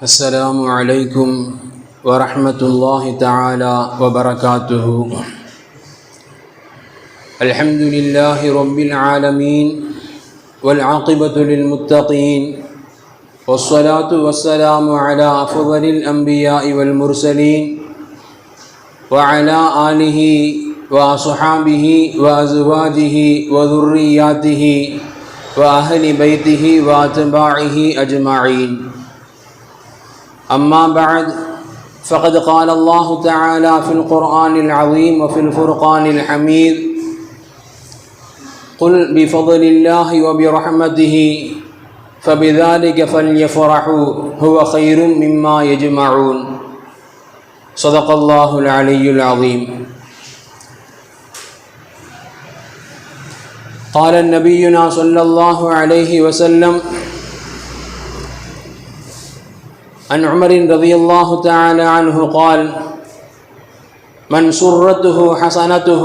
السلام عليكم ورحمة الله تعالى وبركاته. الحمد لله رب العالمين والعاقبة للمتقين والصلاة والسلام على أفضل الأنبياء والمرسلين وعلى آله وأصحابه وأزواجه وذرياته وأهل بيته وأتباعه أجمعين. أما بعد، فقد قال الله تعالى في القرآن العظيم وفي الفرقان الحميد: قل بفضل الله وبرحمته فبذلك فليفرحوا هو خير مما يجمعون. صدق الله العلي العظيم. قال نبينا صلى الله عليه وسلم عن عمر رضي الله تعالى عنه قال: من سرته حسنته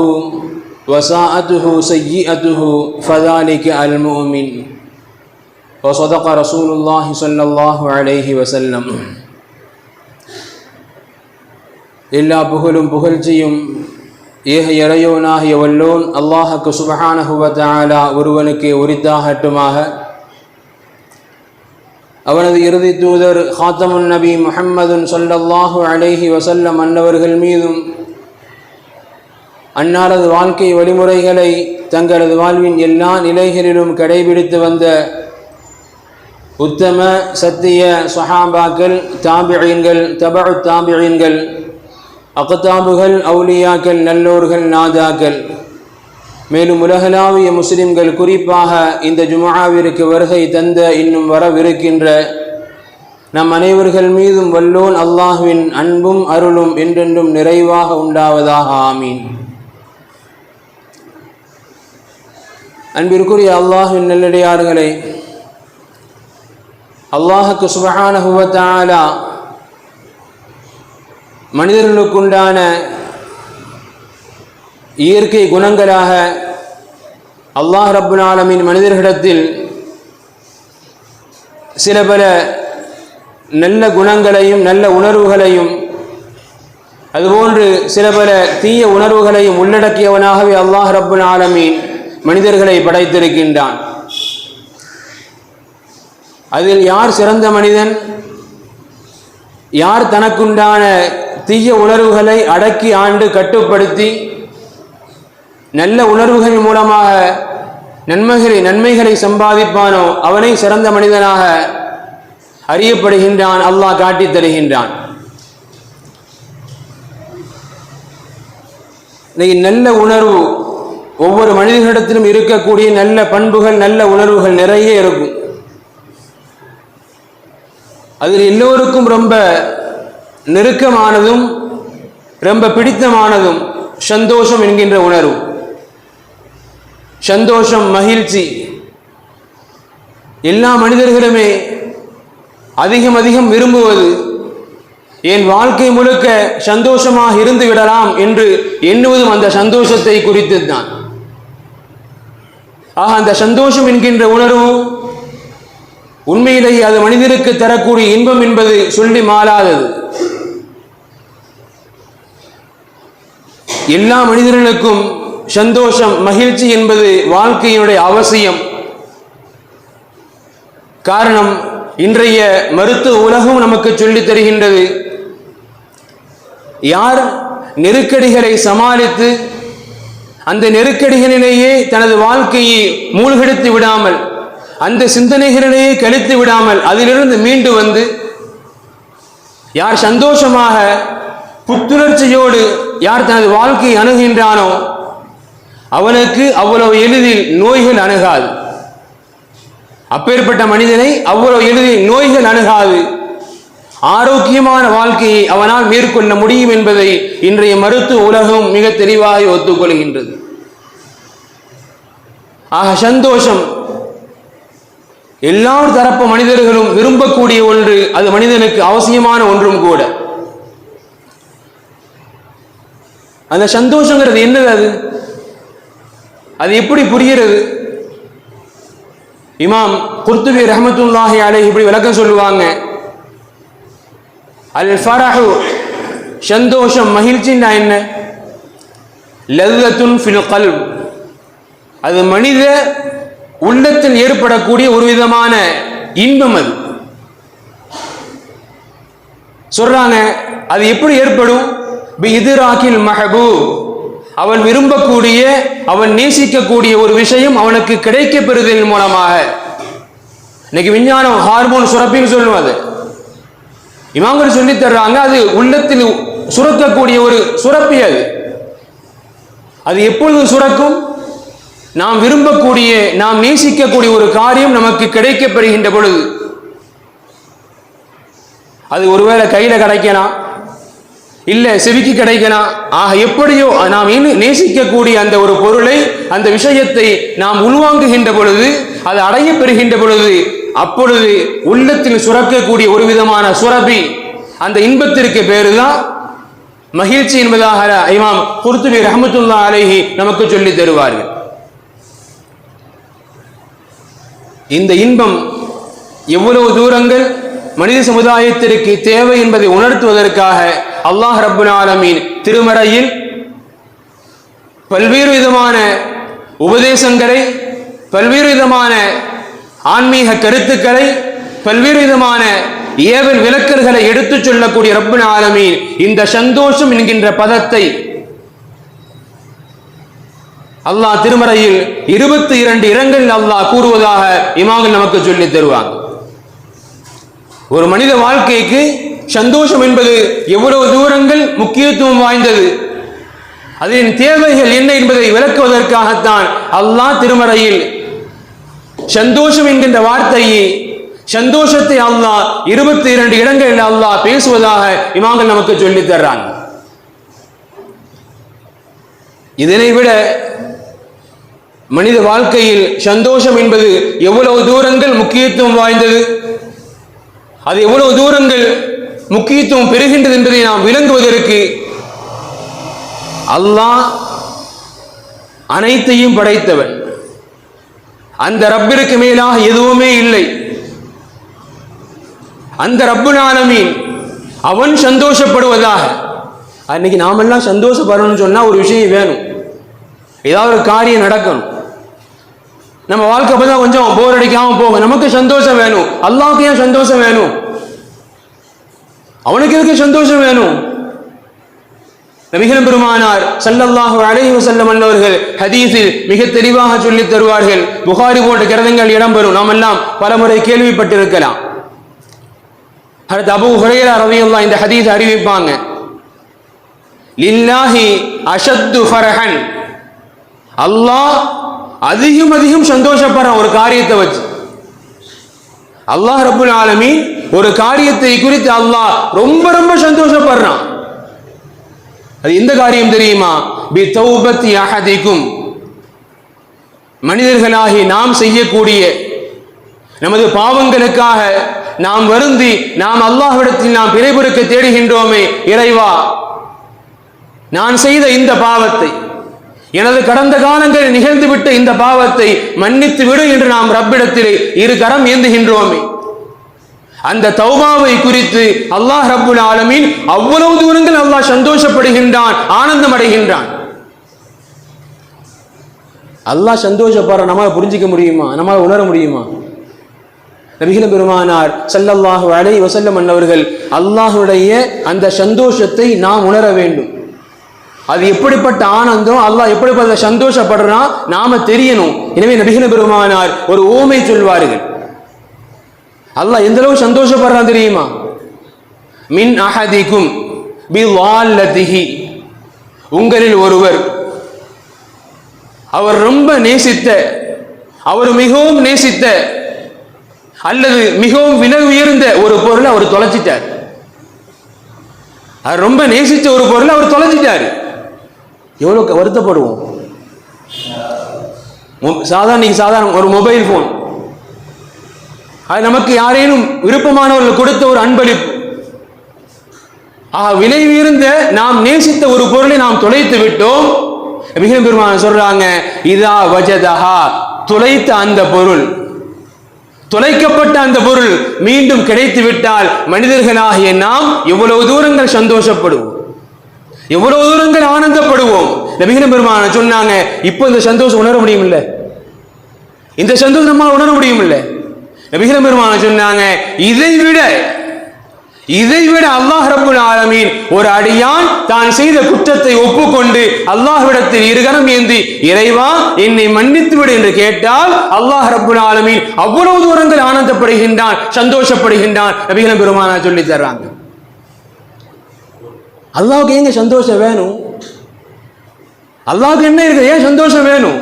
وساءته سيئته فذلك المؤمن. وصدق رسول الله صلى الله عليه وسلم. எல்லா புகழும் புகழ்ச்சியும் ஏக இறையோனாகிய வல்லோன் அல்லாஹுக்கு சுப்ஹானஹு வ தஆலா ஒருவனுக்கு உரித்தாகட்டுமாக. அவனது இறுதி தூதர் ஹாத்தமுன் நபி முஹம்மதுன் ஸல்லல்லாஹு அலைஹி வஸல்லம் அன்னவர்கள் மீதும் அன்னாரது வாழ்க்கை வழிமுறைகளை தங்களது வாழ்வின் எல்லா நிலைகளிலும் கடைபிடித்து வந்த உத்தம சத்திய ஸஹாபாக்கள், தாபிஈன்கள், தபஉ தாபிஈன்கள், அக்தாபுகள், அவுலியாக்கள், நல்லோர்கள், நாதாக்கள், மேலும் உலகளாவிய முஸ்லிம்கள், குறிப்பாக இந்த ஜும்ஆவிற்கு வருகை தந்த இன்னும் வரவிருக்கின்ற நம் அனைவர்கள் மீதும் வல்லோன் அல்லாஹ்வின் அன்பும் அருளும் என்றென்றும் நிறைவாக உண்டாவதாக. ஆமீன். அன்பிற்குரிய அல்லாஹ்வின் நல்லடியார்களே, அல்லாஹுக்கு சுப்ஹானஹு வ தஆலா மனிதர்களுக்குண்டான இயற்கை குணங்களாக அல்லாஹ் ரப்புல் ஆலமீன் மனிதர்களிடத்தில் சில பல நல்ல குணங்களையும் நல்ல உணர்வுகளையும் அதுபோன்று சில பல தீய உணர்வுகளையும் உள்ளடக்கியவனாகவே அல்லாஹ் ரப்புல் ஆலமீன் மனிதர்களை படைத்திருக்கின்றான். அதில் யார் சிறந்த மனிதன், யார் தனக்குண்டான தீய உணர்வுகளை அடக்கி ஆண்டு கட்டுப்படுத்தி நல்ல உணர்வுகள் மூலமாக நன்மைகளை சம்பாதிப்பானோ அவனை சிறந்த மனிதனாக அறியப்படுகின்றான், அல்லாஹ் காட்டித் தருகின்றான். நல்ல உணர்வு ஒவ்வொரு மனிதர்களிடத்திலும் இருக்கக்கூடிய நல்ல பண்புகள், நல்ல உணர்வுகள் நிறைய இருக்கும். அதில் எல்லோருக்கும் ரொம்ப நெருக்கமானதும் ரொம்ப பிடித்தமானதும் சந்தோஷம் என்கின்ற உணர்வு. சந்தோஷம், மகிழ்ச்சி எல்லா மனிதர்களுமே அதிகம் விரும்புவது, என் வாழ்க்கை முழுக்க சந்தோஷமாக இருந்து விடலாம் என்று எண்ணுவதும் அந்த சந்தோஷத்தை குறித்து தான். ஆக அந்த சந்தோஷம் என்கின்ற உணர்வு உண்மையிலேயே அது மனிதனுக்கு தரக்கூடிய இன்பம் என்பது சொல்லி மாளாதது. எல்லா மனிதர்களுக்கும் சந்தோஷம், மகிழ்ச்சி என்பது வாழ்க்கையினுடைய அவசியம். காரணம், இன்றைய மருத்துவ உலகம் நமக்கு சொல்லித் தருகின்றது, யார் நெருக்கடிகளை சமாளித்து அந்த நெருக்கடிகளிலேயே தனது வாழ்க்கையை மூழ்கடித்து விடாமல், அந்த சிந்தனைகளிலேயே கழித்து விடாமல் அதிலிருந்து மீண்டு வந்து யார் சந்தோஷமாக புத்துணர்ச்சியோடு யார் தனது வாழ்க்கையை அணுகின்றானோ அவனுக்கு அவ்வளவு எளிதில் நோய்கள் அணுகாது. அப்பேற்பட்ட மனிதனை அவ்வளவு எளிதில் நோய்கள் அணுகாது. ஆரோக்கியமான வாழ்க்கையை அவனால் மேற்கொள்ள முடியும் என்பதை இன்றைய மருத்துவ உலகம் மிக தெளிவாக ஒத்துக்கொள்கின்றது. ஆக சந்தோஷம் எல்லா தரப்பு மனிதர்களும் விரும்பக்கூடிய ஒன்று, அது மனிதனுக்கு அவசியமான ஒன்றும் கூட. அந்த சந்தோஷங்கிறது என்னது, அது எப்படி புரிகிறது? இமாம் குர்துபி ரஹ்மத்துல்லாஹி அலைஹி இப்படி விளக்கம் சொல்லுவாங்க. அல் ஃபரஹு சந்தோஷம், மகிழ்ச்சின்னா என்ன? லzzatun ஃபில் கல்ப், அது மனித உள்ளத்தில் ஏற்படக்கூடிய ஒரு விதமான இன்பம். அது சொல்றாங்க, அது எப்படி ஏற்படும்? பிஇத்ராகில் மஹபூப், அவன் விரும்பக்கூடிய, அவன் நேசிக்கக்கூடிய ஒரு விஷயம் அவனுக்கு கிடைக்க பெறுதலின் மூலமாக. இன்னைக்கு விஞ்ஞானம் ஹார்மோன் சுரப்பின்னு சொல்லுவது, இமாம்கள் சொல்லி தர்றாங்க, அது உள்ளத்தில் சுரக்கக்கூடிய ஒரு சுரப்பி. அது எப்பொழுது சுரக்கும்? நாம் விரும்பக்கூடிய, நாம் நேசிக்கக்கூடிய ஒரு காரியம் நமக்கு கிடைக்க பெறுகின்ற பொழுது. அது ஒருவேளை கையில கிடைக்கலாம், இல்ல செவிக்கு கிடைக்கலாம். ஆக எப்படியோ நாம் நேசிக்கக்கூடிய அந்த ஒரு பொருளை, அந்த விஷயத்தை நாம் உள்வாங்குகின்ற பொழுது, அது அடைய பெறுகின்ற பொழுது, அப்பொழுது உள்ளத்தில் சுரக்கக்கூடிய ஒரு விதமான சுரபி, அந்த இன்பத்திற்கு பேருதான் மகிழ்ச்சி என்பதாக இமாம் குர்துபி ரஹ்மத்துல்லாஹி அலைஹி நமக்கு சொல்லி தருவார்கள். இந்த இன்பம் எவ்வளவு தூரங்கள் மனித சமுதாயத்திற்கு தேவை என்பதை உணர்த்துவதற்காக அல்லாஹ் ரப்புல் ஆலமீன் திருமறையில் பல்வேறு விதமான உபதேசங்களை, பல்வேறு விதமான ஆன்மீக கருத்துக்களை, பல்வேறு விதமான ஏவல் விளக்கல்களை எடுத்துச் சொல்லக்கூடிய ரப்புல் ஆலமீன் இந்த சந்தோஷம் என்கின்ற பதத்தை அல்லாஹ் திருமறையில் 22 இடங்களில் அல்லாஹ் கூறுவதாக இமாம்கள் நமக்கு சொல்லி தருவாங்க. ஒரு மனித வாழ்க்கைக்கு சந்தோஷம் என்பது எவ்வளவு தூரங்கள் முக்கியத்துவம் வாய்ந்தது, அதன் தேவைகள் என்ன என்பதை விளக்குவதற்காகத்தான் அல்லாஹ் திருமறையில் சந்தோஷம் என்கின்ற வார்த்தையை, சந்தோஷத்தை அல்லாஹ் 22 இடங்களில் அல்லாஹ் பேசுவதாக இமாம்கள் நமக்கு சொல்லி தர்றாங்க. இதனை விட மனித வாழ்க்கையில் சந்தோஷம் என்பது எவ்வளவு தூரங்கள் முக்கியத்துவம் வாய்ந்தது, அது எவ்வளவு தூரங்கள் முக்கியத்துவம் பெறுகின்றது என்பதை நாம் விளங்குவதற்கு அல்லாஹ் அனைத்தையும் படைத்தவன், அந்த ரப்பிற்கு மேலாக எதுவுமே இல்லை. அந்த ரப்புல் ஆலமீன் அவன் சந்தோஷப்படுவதாக. அன்னைக்கு நாமெல்லாம் சந்தோஷப்படணும்னு சொன்னா ஒரு விஷயம் வேணும், ஏதாவது ஒரு காரியம் நடக்கணும். நம்ம வாழ்க்கை அப்பதான் கொஞ்சம் போர் அடிக்காம போகும். நமக்கு சந்தோஷம் வேணும், அல்லாஹ்வுக்கு ஏன் சந்தோஷம் வேணும்? அவனுக்கு எதுக்கு சந்தோஷம் வேணும்? நபிகள் பெருமானார் ஸல்லல்லாஹு அலைஹி வஸல்லம் அவர்கள் ஹதீஸில் மிக தெளிவாக சொல்லி தருவார்கள். புகாரி போன்ற கிரந்தங்கள் இடம்பெறும், நாம் எல்லாம் பலமுறை கேள்விப்பட்டிருக்கலாம். ஹஜ்ரத் அபூ ஹுரைரா ரலியல்லாஹு இந்த ஹதீஸ் அறிவிப்பாங்க, லில்லாஹி அஷத்து ஃபரஹன், அல்லாஹ் அதிகம் அதிகம் சந்தோஷப்படுறான் ஒரு காரியத்தை வச்சு. அல்லாஹ் ரப்புல் ஆலமீன் ஒரு காரியத்தை குறித்து அல்லாஹ் ரொம்ப ரொம்ப சந்தோஷப்படுறான். அது எந்த காரியம் தெரியுமா? பி தௌபத்தி அஹதிக்கும், மனிதர்களாகி நாம் செய்யக்கூடிய நமது பாவங்களுக்காக நாம் வருந்தி நாம் அல்லாஹ்விடத்தில் நாம் பிழைபொறுக்க தேடுகின்றோமே, இறைவா நான் செய்த இந்த பாவத்தை, எனது கடந்த காலங்களில் நிகழ்ந்துவிட்ட இந்த பாவத்தை மன்னித்து விடு என்று நாம் ரப்பிடத்திலே இரு கரம் ஏந்துகின்றோமே, அந்த தௌபாவை குறித்து அல்லாஹ் ரப்புல் ஆலமீன் அவ்வளவு தூரங்கள் அல்லாஹ் சந்தோஷப்படுகின்றான், ஆனந்தம் அடைகின்றான். அல்லாஹ் சந்தோஷப்படுற நம்மால் புரிஞ்சிக்க முடியுமா? நம்மால் உணர முடியுமா? நபிகள் பெருமானார் ஸல்லல்லாஹு அலைஹி வஸல்லம் அவர்கள் அல்லாஹ்வுடைய அந்த சந்தோஷத்தை நாம் உணர வேண்டும். அது எப்படிப்பட்ட ஆனந்தம், அல்லாஹ் எப்படிப்பட்ட சந்தோஷப்படுறான் நாம தெரியணும். எனவே நபிகள் பெருமானார் ஒரு ஓமை சொல்வார்கள். அல்லாஹ் எந்த அளவு சந்தோஷப்படுறான் தெரியுமா? மின் அஹதிக்கும் பிவால்லதிஹி, உங்களில் ஒருவர் அவர் ரொம்ப நேசித்த, அவர் மிகவும் நேசித்த அல்லது மிகவும் விலை உயர்ந்த ஒரு பொருளை அவர் தொலைச்சிட்டார். அவர் ரொம்ப நேசித்த ஒரு பொருளை அவர் தொலைச்சிட்டார். எவ்வளவு வருத்தப்படுவோம். சாதாரண ஒரு மொபைல் போன், அது நமக்கு யாரேனும் விருப்பமானவர்கள் கொடுத்த ஒரு அன்பளிப்பு. விலை உயர்ந்த நாம் நேசித்த ஒரு பொருளை நாம் தொலைத்து விட்டோம். மிக பெருமான் சொல்றாங்க, இதா வஜதஹா, தொலைத்த அந்த பொருள், தொலைக்கப்பட்ட அந்த பொருள் மீண்டும் கிடைத்து விட்டால் மனிதர்களாகிய நாம் எவ்வளவு தூரங்கள் சந்தோஷப்படுவோம், எவ்வளவு தூரங்கள் ஆனந்தப்படுவோம். நபிகள் பெருமானார் சொன்னாங்க, இப்போ இந்த சந்தோஷம் உணர முடியும் இல்ல, இந்த சந்தோஷம் நம்மால் உணர முடியும் இல்ல. நபிகள் பெருமானார் சொன்னாங்க, இதை விட அல்லாஹ் ரப்புல் ஆலமீன் ஒரு அடியான் தான் செய்த குற்றத்தை ஒப்புக்கொண்டு அல்லாஹ்விடத்தில் இருகரம் ஏந்தி இறைவா என்னை மன்னித்து விடு என்று கேட்டால் அல்லாஹ் ரப்புல் ஆலமீன் அவ்வளவு தூரங்கள் ஆனந்தப்படுகின்றான், சந்தோஷப்படுகின்றான். நபிகள் பெருமானார் சொல்லி தர்றாங்க. அல்லாஹ்வுக்கு எங்க சந்தோஷம் வேணும்? அல்லாஹ்வுக்கு என்ன இருக்கு? ஏன் சந்தோஷம் வேணும்?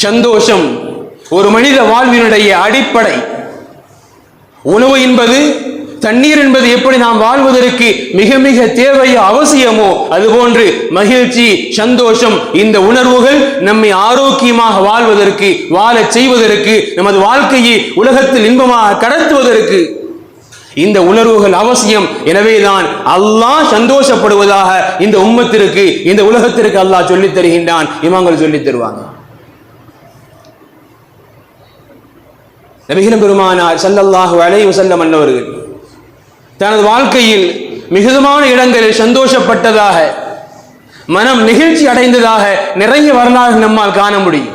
சந்தோஷம் ஒரு மனித வாழ்வினுடைய அடிப்படை. உணவு என்பது, தண்ணீர் என்பது எப்படி நாம் வாழ்வதற்கு மிக மிக தேவையோ அவசியமோ அதுபோன்று மகிழ்ச்சி, சந்தோஷம், இந்த உணர்வுகள் நம்மை ஆரோக்கியமாக வாழ்வதற்கு, வாழச் செய்வதற்கு, நமது வாழ்க்கையை உலகத்தில் இன்பமாக கடத்துவதற்கு இந்த உணர்வுகள் அவசியம். எனவேதான் அல்லாஹ் சந்தோஷப்படுவதாக இந்த உம்மத்திற்கு, இந்த உலகத்திற்கு அல்லாஹ் சொல்லித் தருகின்றான், இமாம்கள் சொல்லித் தருவாங்க. நபிகள் பெருமானார் ஸல்லல்லாஹு அலைஹி வஸல்லம் அன்னவர்கள் தனது வாழ்க்கையில் மிகுதியான இடங்களில் சந்தோஷப்பட்டதாக, மனம் நெகிழ்ச்சி அடைந்ததாக நிறைய வரலாறு நம்மால் காண முடியும்.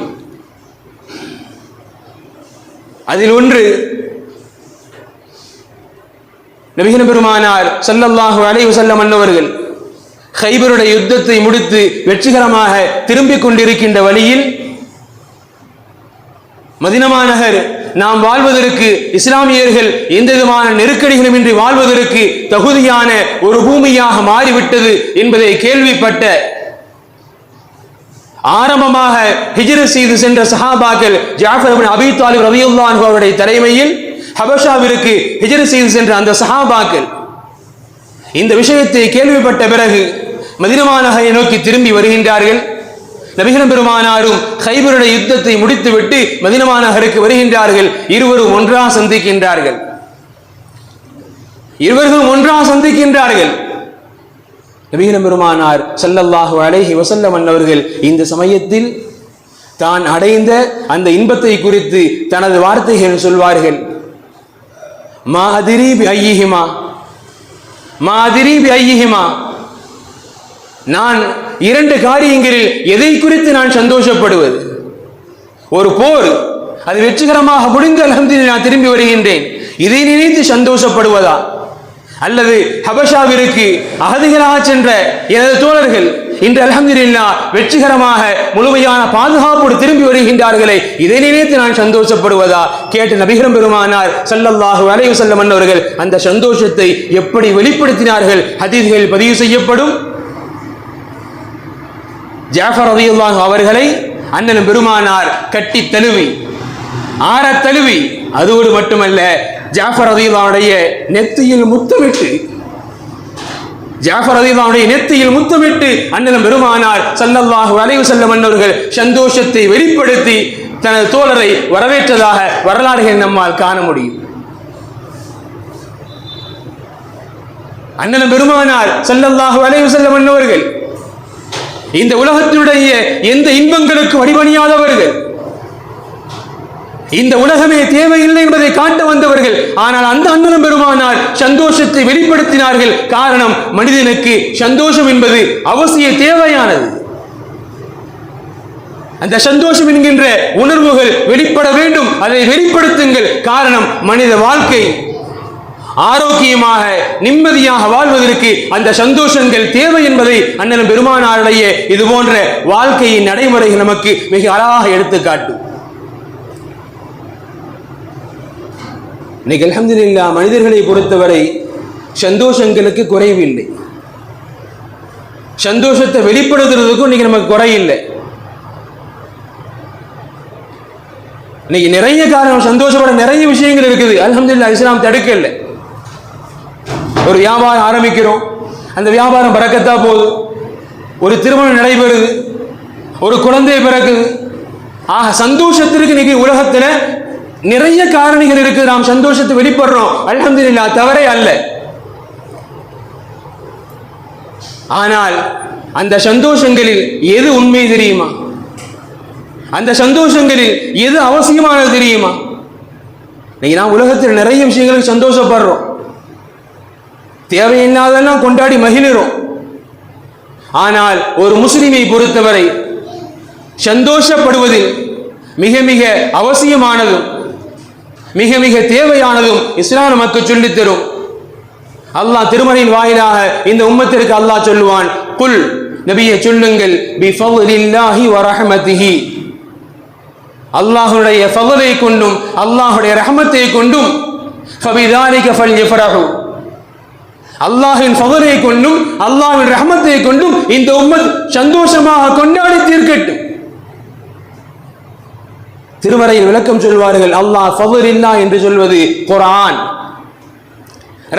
அதில் ஒன்று, நபிகள் பெருமானார் ஸல்லல்லாஹு அலைஹி வஸல்லம் அன்னவர்கள் கைபருடைய யுத்தத்தை முடித்து வெற்றிகரமாக திரும்பிக் கொண்டிருக்கின்ற வழியில் மதீனா நகர் நாம் வாழ்வதற்கு, இஸ்லாமியர்கள் எந்த விதமான நெருக்கடிகளும் இன்றி வாழ்வதற்கு தகுதியான ஒரு பூமியாக மாறிவிட்டது என்பதை கேள்விப்பட்ட ஆரம்பமாக ஹிஜ்ரத் செய்து சென்ற சஹாபாக்கள் ஜாஃபர் இப்னு அபீ தாலிப் ரலியல்லாஹு அன்ஹு அவருடைய தலைமையில் ஹபஷாவிற்கு ஹிஜ்ரத் செய்து சென்ற அந்த சஹாபாக்கள் இந்த விஷயத்தை கேள்விப்பட்ட பிறகு மதீனா நகரை நோக்கி திரும்பி வருகின்றார்கள். நபிகள் பெருமானாரும் கைபருடைய யுத்தத்தை முடித்துவிட்டு மதீனா நகருக்கு வருகின்றார்கள். இருவரும் ஒன்றாக சந்திக்கின்றார்கள். நபிகள் பெருமானார் ஸல்லல்லாஹு அலைஹி வஸல்லம் அன்னவர்கள் இந்த சமயத்தில் தான் அடைந்த அந்த இன்பத்தை குறித்து தனது வார்த்தைகள் சொல்வார்கள். மா அதிரி பி ஐயிஹிமா, நான் இரண்டு காரியங்களில் எதை குறித்து நான் சந்தோஷப்படுவது? ஒரு போர், அது வெற்றிகரமாக முடிந்து அல்ஹம்துலில்லாஹ் நான் திரும்பி வருகின்றேன், இதை நினைத்து சந்தோஷப்படுவதா? அல்லது ஹபஷாவிற்கு அகதிகளாக சென்ற எனது தோழர்கள் இன்று அல்ஹம்துலில்லாஹ் வெற்றிகரமாக முழுமையான பாதுகாப்போடு திரும்பி வருகின்றார்களே, இதை நினைத்து நான் சந்தோஷப்படுவதா? கேட்ட நபிகள் பெருமானார் ஸல்லல்லாஹு அலைஹி வஸல்லம் அவர்கள் அந்த சந்தோஷத்தை எப்படி வெளிப்படுத்தினார்கள் ஹதீஸ்களில் பதிவு செய்யப்படும். ஜாஃபர் ரலியல்லாஹு அவர்களை அண்ணன் பெருமானார் கட்டி தழுவி, ஆற தழுவி, அதோடு மட்டுமல்ல ஜாஃபர் ரலியல்லாஹுடைய நெத்தியில் முத்தமிட்டு அண்ணன் பெருமானார் ஸல்லல்லாஹு அலைஹி வஸல்லம் அவர்கள் சந்தோஷத்தை வெளிப்படுத்தி தனது தோழரை வரவேற்றதாக வரலாறுகள் நம்மால் காண முடியும். அண்ணன் பெருமானார் ஸல்லல்லாஹு அலைஹி வஸல்லம் அவர்கள் இந்த உலகத்தினுடைய எந்த இன்பங்களுக்கு வடிபணியாதவர்கள், இந்த உலகமே தேவையில்லை என்பதை காட்ட வந்தவர்கள். ஆனால் அந்த அண்ணன் பெருமானார் சந்தோஷத்தை வெளிப்படுத்தினார்கள். காரணம், மனிதனுக்கு சந்தோஷம் என்பது அவசிய தேவையானது. அந்த சந்தோஷம் என்கின்ற உணர்வுகள் வெளிப்பட வேண்டும், அதை வெளிப்படுத்துங்கள். காரணம், மனித வாழ்க்கை ஆரோக்கியமாக நிம்மதியாக வாழ்வதற்கு அந்த சந்தோஷங்கள் தேவை என்பதை அண்ணன் பெருமானாருடைய இது போன்ற வாழ்க்கையின் நடைமுறைகள் நமக்கு மிக அழகாக எடுத்துக்காட்டும். இன்னைக்கு அல்ஹம்துலில்லாஹ் மனிதர்களை பொறுத்தவரை சந்தோஷங்களுக்கு குறைவில்லை, சந்தோஷத்தை வெளிப்படுத்துறதுக்கும் இன்னைக்கு நமக்கு குறையில்லை. இன்னைக்கு நிறைய காரணம் சந்தோஷப்பட நிறைய விஷயங்கள் இருக்குது. அல்ஹம்துலில்லாஹ் இஸ்லாம் தடுக்கல. ஒரு வியாபாரம் ஆரம்பிக்கிறோம், அந்த வியாபாரம் பறக்கத்தா போகுது, ஒரு திருமணம் நடைபெறுது, ஒரு குழந்தை பிறக்குது. ஆக சந்தோஷத்திற்கு இன்னைக்கு உலகத்துல நிறைய காரணிகள் இருக்கு. நாம் சந்தோஷத்தை வெளிப்படுறோம், அல்ஹம்துலில்லாஹ், தவறே அல்ல. ஆனால் அந்த சந்தோஷங்களில் எது உண்மை தெரியுமா? அந்த சந்தோஷங்களில் எது அவசியமானது தெரியுமா? இன்னைக்கு நாம் உலகத்தில் நிறைய விஷயங்களுக்கு சந்தோஷப்படுறோம், தேவையில்லாதெல்லாம் கொண்டாடி மகிழ்கிறோம். ஆனால் ஒரு முஸ்லிமை பொறுத்தவரை சந்தோஷப்படுவதில் மிக மிக அவசியமானதும் மிக மிக தேவையானதும் இஸ்லாம் நமக்கு சொல்லித் தரும். அல்லாஹ் திருமறையின் வாயிலாக இந்த உம்மத்திற்கு அல்லாஹ் சொல்லுவான், குல் நபியே சொல்லுங்கள், பிஃபضலில்லாஹி வரஹ்மதிஹி, அல்லாஹ்வுடைய ஃபضலை கொண்டும் அல்லாஹ்வுடைய ரஹ்மத்தை கொண்டும், ஃபபிதாலிக ஃபல்யஃபரஹு, அல்லாஹ்வின் ஃபضலை கொண்டும் அல்லாஹ்வின் ரஹ்மத்தை கொண்டும் இந்த உம்மத் சந்தோஷமாக கொண்டாடி தீர்க்கட்டும். திருமறையில் விளக்கம் சொல்வார்கள், அல்லாஹ் ஃபضலில்லா என்று சொல்வது குர்ஆன்,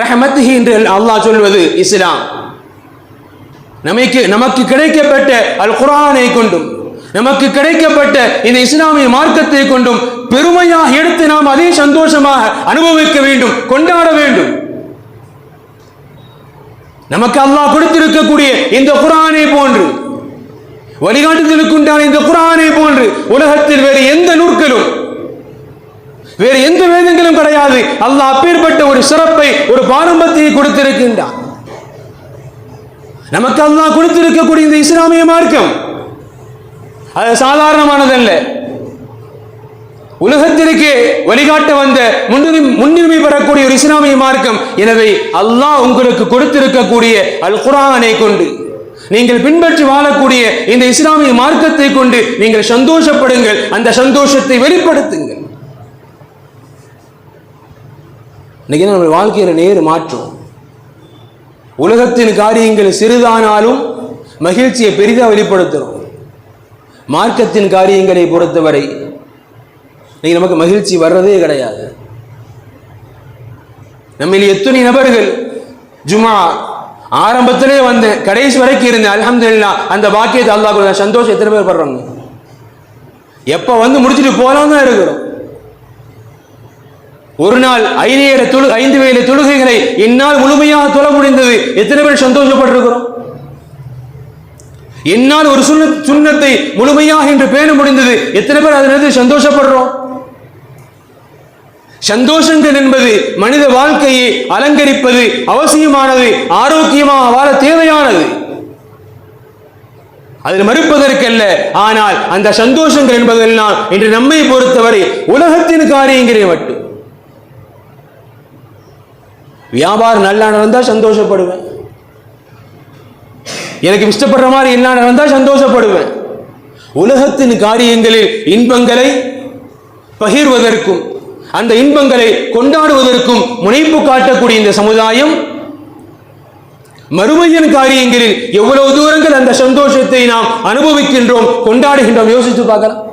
ரஹ்மத்திஹி என்று அல்லாஹ் சொல்வது இஸ்லாம். நமக்கு கிடைக்கப்பட்ட அல் குர்ஆனை கொண்டும் நமக்கு கிடைக்கப்பட்ட இந்த இஸ்லாமிய மார்க்கத்தை கொண்டும் பெருமையாக எடுத்து நாம் அதே சந்தோஷமாக அனுபவிக்க வேண்டும், கொண்டாட வேண்டும். நமக்கு அல்லாஹ் கொடுத்திருக்கக்கூடிய இந்த குர்ஆனை போன்று, வழிகாட்டுதலுக்குண்டான இந்த குர்ஆனை போன்று உலகத்தில் வேறு எந்த நூற்களும் வேறு எந்த வேதங்களும் கிடையாது. அல்லாஹ் அப்பேற்பட்ட ஒரு சிறப்பை, ஒரு பாரம்பரியத்தை கொடுத்திருக்கின்றான். நமக்கு அல்லாஹ் கொடுத்திருக்கக்கூடிய இந்த இஸ்லாமிய மார்க்கம் அது சாதாரணமானதல்ல. உலகத்திற்கே வழிகாட்ட வந்த முன்னுரிமை பெறக்கூடிய ஒரு இஸ்லாமிய மார்க்கம். எனவே அல்லாஹ் உங்களுக்கு கொடுத்திருக்கக்கூடிய அல் குர்ஆனை கொண்டு நீங்கள் பின்பற்றி வாழக்கூடிய இந்த இஸ்லாமிய மார்க்கத்தை கொண்டு நீங்கள் சந்தோஷப்படுங்கள், அந்த சந்தோஷத்தை வெளிப்படுத்துங்கள். இன்னைக்கு நம்ம வாழ்க்கையில நேரு மாற்றம். உலகத்தின் காரியங்கள் சிறிதானாலும் மகிழ்ச்சியை பெரிதாக வெளிப்படுத்துகிறோம். மார்க்கத்தின் காரியங்களை பொறுத்தவரை இன்னைக்கு நமக்கு மகிழ்ச்சி வர்றதே கிடையாது. நம்மில் எத்தனை நபர்கள் ஜுமா ஆரம்பத்திலே வந்து கடைசி வரைக்கும் இருந்த அல்ஹம்துலில்லாஹ் அந்த பாக்கியத்தை அல்லாஹ் கொடுத்த சந்தோஷம் எத்தனை பேர் படுறாங்க? எப்ப வந்து முடிச்சுட்டு போலாம் தான் இருக்கிறோம். ஒரு நாள் 5 வேளை தொழுகைகளை என்னால் முழுமையாக தொழ முடிந்தது, எத்தனை பேர் சந்தோஷப்பட்டிருக்கிறோம்? என்னால் ஒரு சுன்னத்தை முழுமையாக என்று பேண முடிந்தது, எத்தனை பேர் அதற்கு சந்தோஷப்படுறோம்? சந்தோஷங்கள் என்பது மனித வாழ்க்கையை அலங்கரிப்பது, அவசியமானது, ஆரோக்கியமாக வாழ தேவையானது, அதில் மறுப்பதற்கல்ல. ஆனால் அந்த சந்தோஷங்கள் என்பதெல்லாம் இன்று நம்மை பொறுத்தவரை உலகத்தின் காரியங்களை மட்டும். வியாபாரம் நல்லா நடந்தா சந்தோஷப்படுவேன், எனக்கு இஷ்டப்படுற மாதிரி எல்லாம் நடந்தா சந்தோஷப்படுவேன். உலகத்தின் காரியங்களில் இன்பங்களை பகிர்வதற்கும் அந்த இன்பங்களை கொண்டாடுவதற்கும் முனைப்பு காட்டக்கூடிய இந்த சமுதாயம் மறுமையின் காரியங்களில் எவ்வளவு தூரங்கள் அந்த சந்தோஷத்தை நாம் அனுபவிக்கின்றோம், கொண்டாடுகின்றோம், யோசித்து பார்க்கலாம்.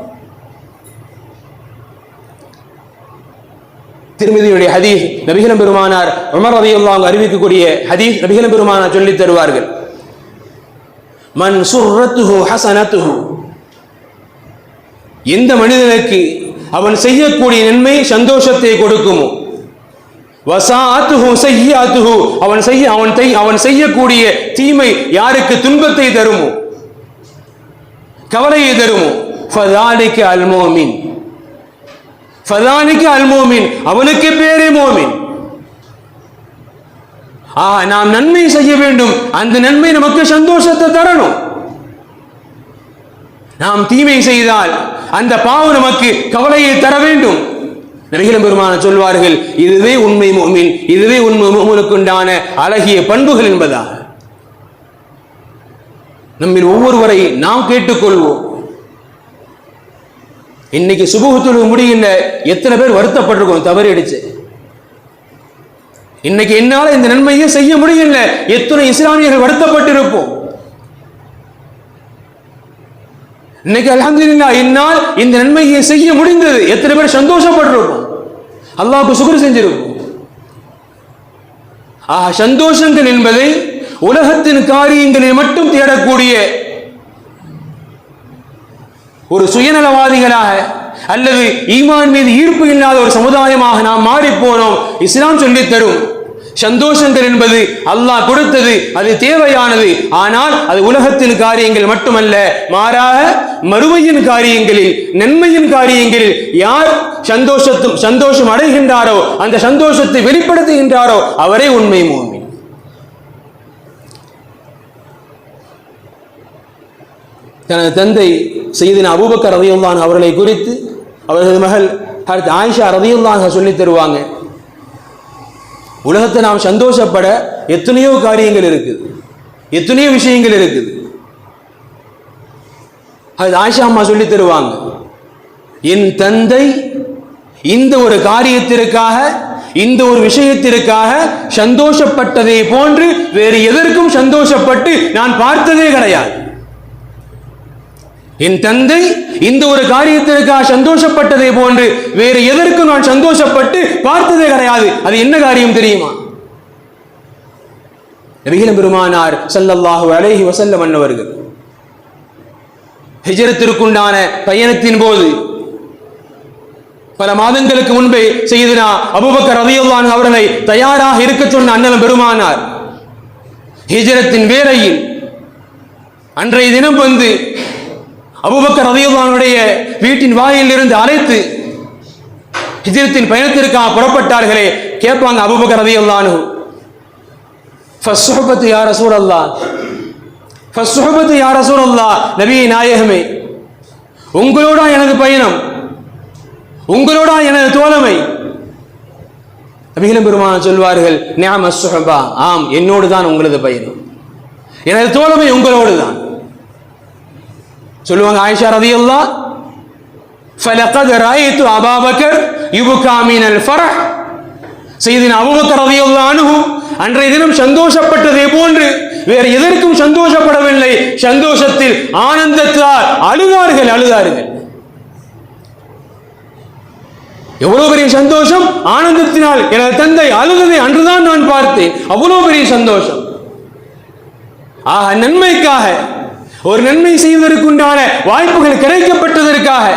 திருமதியுடைய ஹதீஸ், நபிகள் பெருமானார் உமர் ரலியல்லாஹு அன்ஹு அறிவிக்கக்கூடிய ஹதீஸ், நபிகள் பெருமானார் சொல்லித் தருவார்கள், மன் சுர்ரத்துஹு ஹஸனத்துஹு, எந்த மனிதனுக்கு அவன் செய்யக்கூடிய நன்மை சந்தோஷத்தை கொடுக்குமோ, வஸாஅத்துஹு ஸய்யிஅத்துஹு, அவன் செய்யக்கூடிய தீமை யாருக்கு துன்பத்தை தருமோ, கவலையை தருமோ, ஃபதாலிக அல் முஃமின், ஃபதாலிக அல் முஃமின், அவனுக்கு பேரே முஃமின். நாம் நன்மை செய்ய வேண்டும், அந்த நன்மை நமக்கு சந்தோஷத்தை தரணும். நாம் தீமை செய்தால் அந்த பாவம் நமக்கு கவலையை தர வேண்டும். நபிகள் பெருமானார் சொல்வார்கள், இதுவே உண்மை முஃமின், இதுவே உண்மை முஃமினுக்குண்டான அழகிய பண்புகள் என்பதாக. நம்மில் ஒவ்வொருவரை நாம் கேட்டுக்கொள்வோம். இன்னைக்கு சுபஹ் தொழுகை முடியல, எத்தனை பேர் வருத்தப்பட்டிருக்கோம் தவறிடுச்சு. இன்னைக்கு என்னால இந்த நன்மையை செய்ய முடியல, எத்தனை இஸ்லாமியர்கள் வருத்தப்பட்டிருப்போம். இன்னைக்கு அல்ஹம்துலில்லாஹ் என்னால் இந்த நன்மையை செய்ய முடிந்தது, எத்தனை பேர் சந்தோஷப்பட்டிருப்போம், அல்லாஹ்வுக்கு சுக்ர் செஞ்சிருப்போம். சந்தோஷங்கள் என்பதை உலகத்தின் காரியங்களில் மட்டும் தேடக்கூடிய ஒரு சுயநலவாதிகளாக அல்லது ஈமான் மீது ஈர்ப்பு இல்லாத ஒரு சமுதாயமாக நாம் மாறி போனோம். இஸ்லாம் சொல்லித் தரும், சந்தோஷங்கள் என்பது அல்லாஹ் கொடுத்தது, அது தேவையானது. ஆனால் அது உலகத்தின் காரியங்கள் மட்டுமல்ல, மாறாக மறுமையின் காரியங்களில், நன்மையின் காரியங்களில் யார் சந்தோஷம் அடைகின்றாரோ, அந்த சந்தோஷத்தை வெளிப்படுத்துகின்றாரோ அவரே உண்மை மூமின். தனது தந்தை சையதுனா அபூபக்கர் ரலியல்லாஹு அன்ஹு அவர்களை குறித்து அவரது மகள் ஹஜ்ரத் ஆயிஷா ரலியல்லாஹு அன்ஹா சொல்லித் தருவாங்க, உலகத்தை நாம் சந்தோஷப்பட எத்தனையோ காரியங்கள் இருக்குது, எத்தனையோ விஷயங்கள் இருக்குது. ஹஜ்ரத் ஆயிஷா அம்மா சொல்லித் தருவாங்க, என் தந்தை இந்த ஒரு காரியத்திற்காக, இந்த ஒரு விஷயத்திற்காக சந்தோஷப்பட்டதை போன்று வேறு எதற்கும் சந்தோஷப்பட்டு நான் பார்த்ததே கிடையாது. என் தந்தை இந்த ஒரு காரியத்திற்காக சந்தோஷப்பட்டதை போன்று வேறு எதற்கும் நான் சந்தோஷப்பட்டு பார்த்ததே கிடையாது. அது என்ன காரியம் தெரியுமா? நபிகள் பெருமானார் ஸல்லல்லாஹு அலைஹி வஸல்லம் அன்னவர்கள் ஹிஜ்ரத்திற்குண்டான பயணத்தின் போது பல மாதங்களுக்கு முன்பே சையதுனா அபூபக்கர் ரலியல்லாஹு அன்ஹு அவர்களை தயாராக இருக்க சொன்ன அண்ணன் பெருமானார் ஹிஜ்ரத்தின் வேளையில் அன்றைய தினம் வந்து அபூபக்கர் ரலியல்லாஹு அன்ஹுடைய வீட்டின் வாயிலில் இருந்து அழைத்து ஹிஜ்ரத்தின் பயணத்திற்காக புறப்பட்டார்களே, கேட்பாங்க அபூபக்கர் ரலியல்லாஹு அன்ஹு, ஃபஸ்ஸுஹபத்து யா ரசூலல்லாஹ், ஃபஸ்ஸுஹபத்து யா ரசூலல்லாஹ், நபியே நாயகமே, உங்களோட எனது பயணம், உங்களோட எனது தோழமை. நபிகள் பெருமானார் சொல்வார்கள், நிஅம ஸுஹபா, ஆம் என்னோடு தான் உங்களது பயணம், எனது தோழமை உங்களோடு தான். சொல்லுவாங்க ஆயிஷா ரலியல்லாஹு, ஃபலகத் ரஅய்து அபூபக்கர் யுப்கா மினல் ஃபரஹ், சையதுனா அபூபக்கர் ரலியல்லாஹு அன்ஹு அன்றைய தினம் சந்தோஷப்பட்டதை போன்று வேறு எதற்கும் சந்தோஷப்படவில்லை, சந்தோஷத்தில் ஆனந்தத்தால் அழுதார்கள். எவ்வளவு பெரிய சந்தோஷம்! ஆனந்தத்தினால் எனது தந்தை அழுததை அன்றுதான் நான் பார்த்தேன். அவ்வளவு பெரிய சந்தோஷம். ஆக நன்மைக்காக, ஒரு நன்மை செய்வதற்குண்டான வாய்ப்புகள் கிடைக்கப்பட்டதற்காக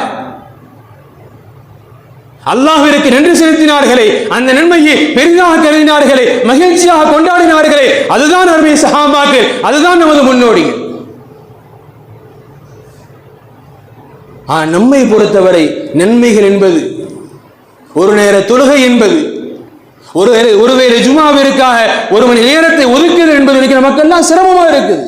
அல்லாஹ்விற்கு நன்றி செலுத்தினார்களே, அந்த நன்மையை பெரிதாக கருதினார்களே, மகிழ்ச்சியாக கொண்டாடினார்களே, அதுதான் அருமை சஹாபாக்கள், அதுதான் நமது முன்னோடிகள். நம்மை பொறுத்தவரை நன்மைகள் என்பது, ஒரு நேர தொழுகை என்பது, ஒருவேளை ஜுமாவிற்காக ஒரு மணி நேரத்தை ஒதுக்குது என்பது நினைக்கிற மக்கள்லாம் சிரமமா இருக்குது.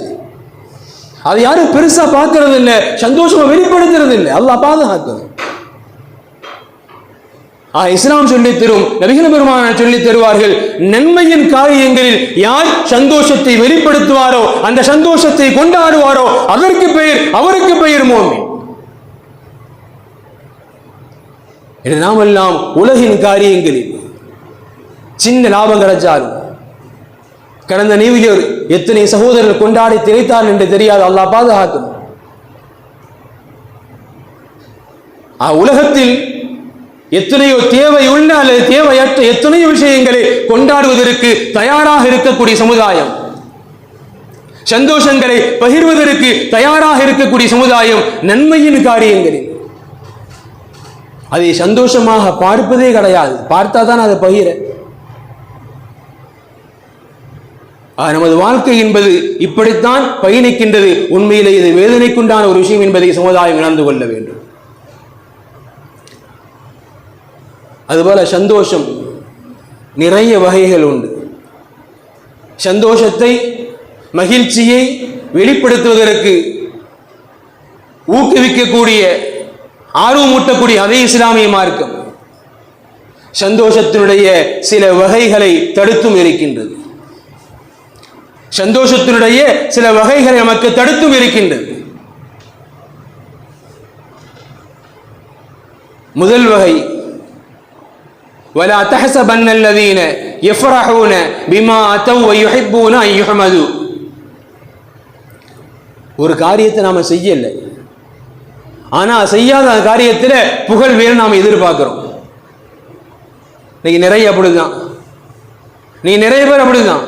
அது யாரும் பெருசா பார்க்கறது இல்லை, சந்தோஷமா வெளிப்படுத்துறது இல்லை. அல்லாஹ் பாதுகாக்கணும். இஸ்லாம் சொல்லித் தரும், நபிகள் பெருமானார் சொல்லித் தருவார்கள், நன்மையின் காரியங்களில் யார் சந்தோஷத்தை வெளிப்படுத்துவாரோ, அந்த சந்தோஷத்தை கொண்டாடுவாரோ அவருக்கு பெயர் மூமின். நாம் எல்லாம் உலகின் காரியங்களில் சின்ன லாபம் கிடைச்சாலும், கடந்த நியூ இயர் எத்தனை சகோதரர்கள் கொண்டாடி திரைத்தார் என்று தெரியாது. அல்லாஹ் பாதுகாக்கணும். உலகத்தில் எத்தனையோ தேவையுள்ள அல்லது தேவையற்ற எத்தனையோ விஷயங்களை கொண்டாடுவதற்கு தயாராக இருக்கக்கூடிய சமுதாயம், சந்தோஷங்களை பகிர்வதற்கு தயாராக இருக்கக்கூடிய சமுதாயம் நன்மையின் காரியங்களில் அதை சந்தோஷமாக பார்ப்பதே கிடையாது. பார்த்தா தான் அதை பகிர. நமது வாழ்க்கை என்பது இப்படித்தான் பயணிக்கின்றது. உண்மையிலே இது வேதனைக்குண்டான ஒரு விஷயம் என்பதை சமுதாயம் உணர்ந்து கொள்ள வேண்டும். அதுபோல சந்தோஷம் நிறைய வகைகள் உண்டு. சந்தோஷத்தை, மகிழ்ச்சியை வெளிப்படுத்துவதற்கு ஊக்குவிக்கக்கூடிய, ஆர்வமூட்டக்கூடிய அதே இஸ்லாமிய மார்க்கம் சந்தோஷத்தினுடைய சில வகைகளை தடுத்தும் இருக்கின்றது. சந்தோஷத்தினுடைய சில வகைகளை நமக்கு தடுத்தும் இருக்கின்றது. முதல் வகை, وَلَا تَحْسَبَنَّ الَّذِينَ يَفْرَحُونَ بِمَا أَتَوْا وَيُحِبُّونَ أَن يُحْمَدُوا. ஒரு காரியத்தை நாம செய்யல, ஆனா செய்யாத காரியத்தில் புகழ் வேணும் நாம எதிர்பார்க்கிறோம். இன்னைக்கு நிறைய அப்படிதான், நிறைய பேர் அப்படிதான்.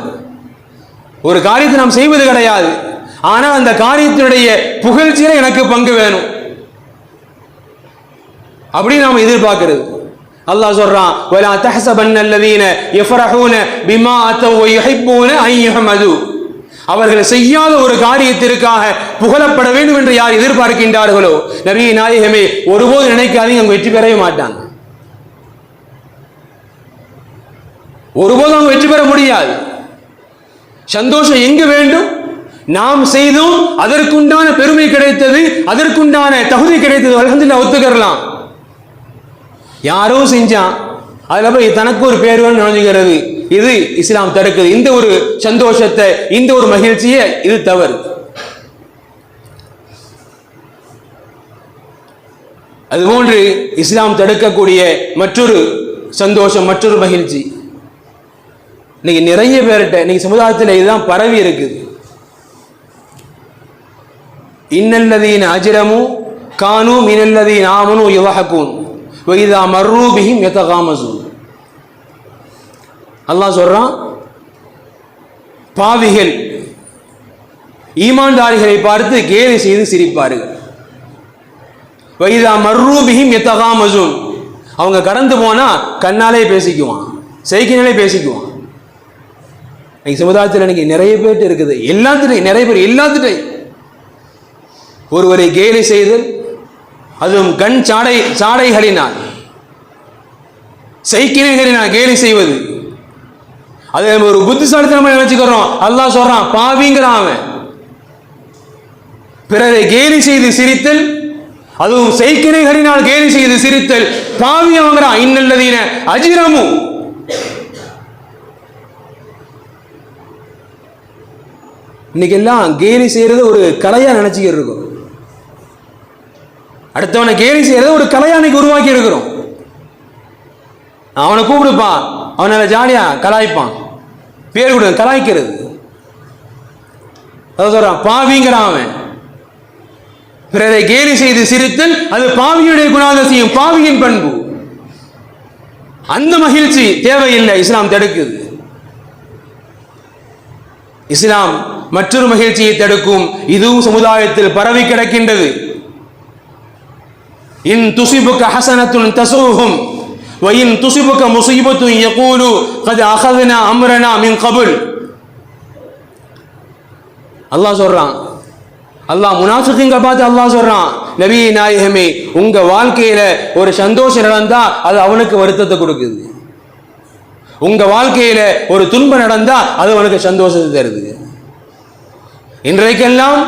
ஒரு காரியத்தை நாம் செய்வது கிடையாது, ஆனா அந்த காரியத்தினுடைய புகழ்ச்சியில எனக்கு பங்கு வேணும் அப்படி நாம எதிர்பார்க்கிறது. அல்லாஹ் சொல்றான், வலா தஹ்ஸபன்னல்லதீன யஃப்ரஹூன பிமா அத்தவ் வ யுஹிப்பூன அன் யுஹ்மது. அவர்கள் செய்யாத ஒரு காரியத்திற்காக புகழப்பட வேண்டும் என்று யார் எதிர்பார்க்கின்றார்களோ, நபியே நாயகமே, ஒருபோது நினைக்காதீங்க அவங்க வெற்றி பெறவே மாட்டாங்க. ஒருபோதும் அவங்க வெற்றி பெற முடியாது. சந்தோஷம் எங்க வேண்டும்? நாம் செய்தோம், அதற்குண்டான பெருமை கிடைத்தது, அதற்குண்டான தகுதி கிடைத்தது, அல்ஹம்துலில்லாஹ் ஒத்துக்கலாம். யாரோ செஞ்சான், அதுல போய் தனக்கு ஒரு பேர் நினைஞ்சுக்கிறது, இது இஸ்லாம் தடுக்குது. இந்த ஒரு சந்தோஷத்தை, இந்த ஒரு மகிழ்ச்சியை இது தவறு. அதுபோன்று இஸ்லாம் தடுக்கக்கூடிய மற்றொரு சந்தோஷம், மற்றொரு மகிழ்ச்சி இன்னைக்கு நிறைய பேர்கிட்ட, இன்னைக்கு சமுதாயத்தில் இதுதான் பரவி இருக்குது. இன்னல்லதீன அஜ்ரமு கானு மினல்லதீன ஆமனு யதஹகூன் வ இதா மர்ரு பிஹிம் யதகாமஸூன். அல்லாஹ் சொல்றான், பாவிகள் ஈமான்தாரிகளை பார்த்து கேலி செய்து சிரிப்பார்கள். வ இதா மர்ரு பிஹிம் யதகாமஸூன். அவங்க கடந்து போனா கண்ணாலே பேசிக்குவான், சைக்கினாலே பேசிக்குவான். இன்னைக்கு சமுதாயத்தில் இன்னைக்கு நிறைய பேர் இருக்குது, எல்லாத்துட்டையும் நிறைய பேர், எல்லாத்துட்டையும் ஒருவரை கேலி செய்தல், அதுவும் கண் சாடைகளினால், சைக்கிணைகளினால் கேலி செய்வது, அது ஒரு புத்திசாலித்தனமா நினைச்சுக்கிறோம். அல்லாஹ் சொல்றான், பாவிங்கிறான் அவன். பிறரை கேலி செய்து சிரித்தல், அதுவும் சைக்கிணைகளினால் கேலி செய்து சிரித்தல், பாவி வாங்குறான். இன்னல்லதீன அஜ்ரமு. இன்னைக்கு எல்லாம் கேலி செய்யறது ஒரு கலையா நினைச்சுக்கிட்டு இருக்கோம். அடுத்தவனை கேலி செய்யறத ஒரு கலையா இன்னைக்கு உருவாக்கி இருக்கிறோம். அவனை கூப்பிடுப்பான், அவனால ஜாலியா கலாய்ப்பான், பேர் கொடு கலாய்க்கிறது. அதான் சொல்றான், பாவிங்கிறான் அவன். பிறரை கேலி செய்து சிரித்தல், அது பாவியுடைய குணாதிசயம், பாவியின் பண்பு. அந்த மகிழ்ச்சி தேவையில்லை, இஸ்லாம் தடுக்குது. இஸ்லாம் மற்றொரு மகிழ்ச்சியை தடுக்கும், இதுவும் சமுதாயத்தில் பரவி கிடக்கின்றது. இன் துஸிபுக ஹஸனத்துன் தஸூஹும் வ இன் துஸிபுக முஸீபத்துன் யகூலு கத் அகذنا அம்ரனா மின் கபுல். அல்லாஹ் சொல்றான், அல்லாஹ் முனாஃபிகீன்க பார்த்து அல்லாஹ் சொல்றான், நபி நாயகமே, உங்க வாழ்க்கையில ஒரு சந்தோஷம் நடந்தா அது அவனுக்கு வருத்தத்தை கொடுக்குது. உங்க வாழ்க்கையில ஒரு துன்பம் நடந்தா அது அவனுக்கு சந்தோஷத்தை தருது. இன்றைக்கெல்லாம்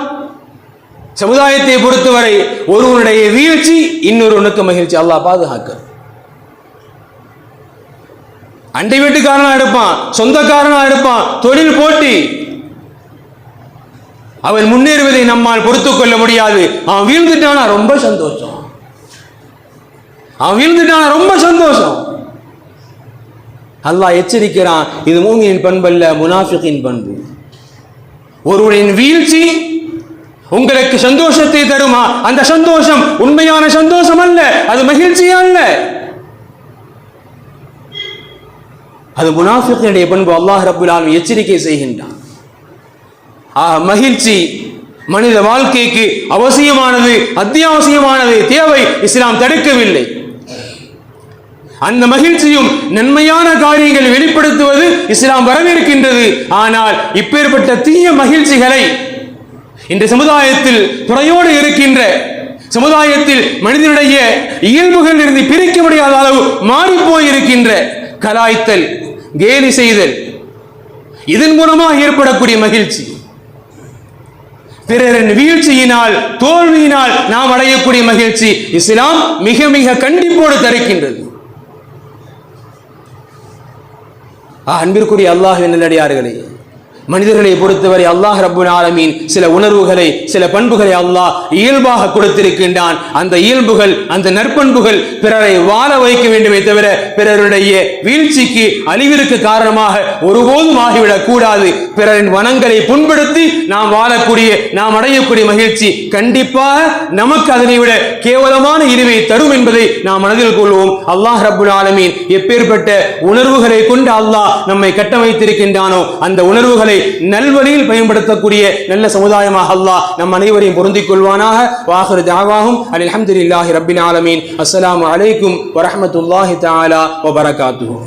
சமுதாயத்தை பொறுத்தவரை ஒருவனுடைய வீழ்ச்சி இன்னொருவனுக்கு மகிழ்ச்சி. அல்லாஹ் பாதுகாக்க. அண்டை வீட்டுக்காரனா இருப்பான், சொந்தக்காரனா இருப்பான், தொழில் போட்டி, அவன் முன்னேறுவதை நம்மால் பொறுத்துக் கொள்ள முடியாது. அவன் வீழ்ந்துட்டானா ரொம்ப சந்தோஷம், அவன் வீழ்ந்துட்டானா ரொம்ப சந்தோஷம். அல்லாஹ் எச்சரிக்கிறான், இது மூமினின் பண்பல்ல, முனாஃபிகின் பண்பு. ஒருவரின் வீழ்ச்சி உங்களுக்கு சந்தோஷத்தை தருமா? அந்த சந்தோஷம் உண்மையான சந்தோஷம் அல்ல, அது மகிழ்ச்சி அல்ல, அது முனாஃபிகினுடைய பண்பு. அல்லாஹ் ரப்பல் ஆலமீன் எச்சரிக்கை செய்கின்றான். மகிழ்ச்சி மனித வாழ்க்கைக்கு அவசியமானது, அத்தியாவசியமானது, தேவை. இஸ்லாம் தடுக்கவில்லை. அந்த மகிழ்ச்சியும் நன்மையான காரியங்களை வெளிப்படுத்துவது இஸ்லாம் வரவேற்கின்றது. ஆனால் இப்பேற்பட்ட தீய மகிழ்ச்சிகளை இன்று சமுதாயத்தில் துறையோடு இருக்கின்ற, சமுதாயத்தில் மனிதனுடைய இயல்புகள் இருந்து பிரிக்க முடியாத அளவு மாறிப்போய் இருக்கின்ற கலாய்த்தல், கேலி செய்தல், இதன் மூலமாக ஏற்படக்கூடிய மகிழ்ச்சி, பிறரின் வீழ்ச்சியினால், தோல்வியினால் நாம் அடையக்கூடிய மகிழ்ச்சி இஸ்லாம் மிக மிக கண்டிப்போடு தடுக்கின்றது. அன்பிற்குரிய அல்லாஹ்வின் நல்லடியார்களே, மனிதர்களை பொறுத்தவரை அல்லாஹ் ரப்பல் ஆலமீன் சில உணர்வுகளை, சில பண்புகளை அல்லாஹ் இயல்பாக கொடுத்திருக்கின்றான். அந்த இயல்புகள், அந்த நற்பண்புகள் பிறரை வாழ வைக்க வேண்டுமே தவிர பிறருடைய வீழ்ச்சிக்கு, அழிவிற்கு காரணமாக ஒருபோதும் ஆகிவிடக் கூடாது. பிறரின் மனங்களை புண்படுத்தி நாம் வாழக்கூடிய, நாம் அடையக்கூடிய மகிழ்ச்சி கண்டிப்பாக நமக்கு அதனை விட கேவலமான இழிவை தரும் என்பதை நாம் மனதில் கொள்வோம். அல்லாஹ் ரப்பல் ஆலமீன் எப்பேற்பட்ட உணர்வுகளை கொண்டு அல்லாஹ் நம்மை கட்டமைத்திருக்கின்றானோ அந்த உணர்வுகளை வாய்ப்புகளை நல்வழியில் பயன்படுத்தக்கூடிய நல்ல சமுதாயமாக அல்லாஹ் நம் அனைவரையும் பொருந்திக் கொள்வானாக. வாஹிரு தஅவாஹும் அல்ஹம்துலில்லாஹி ரப்பில் ஆலமீன். அஸ்ஸலாமு அலைக்கும் வரஹ்மத்துல்லாஹி தஆலா வ பரகாத்துஹு.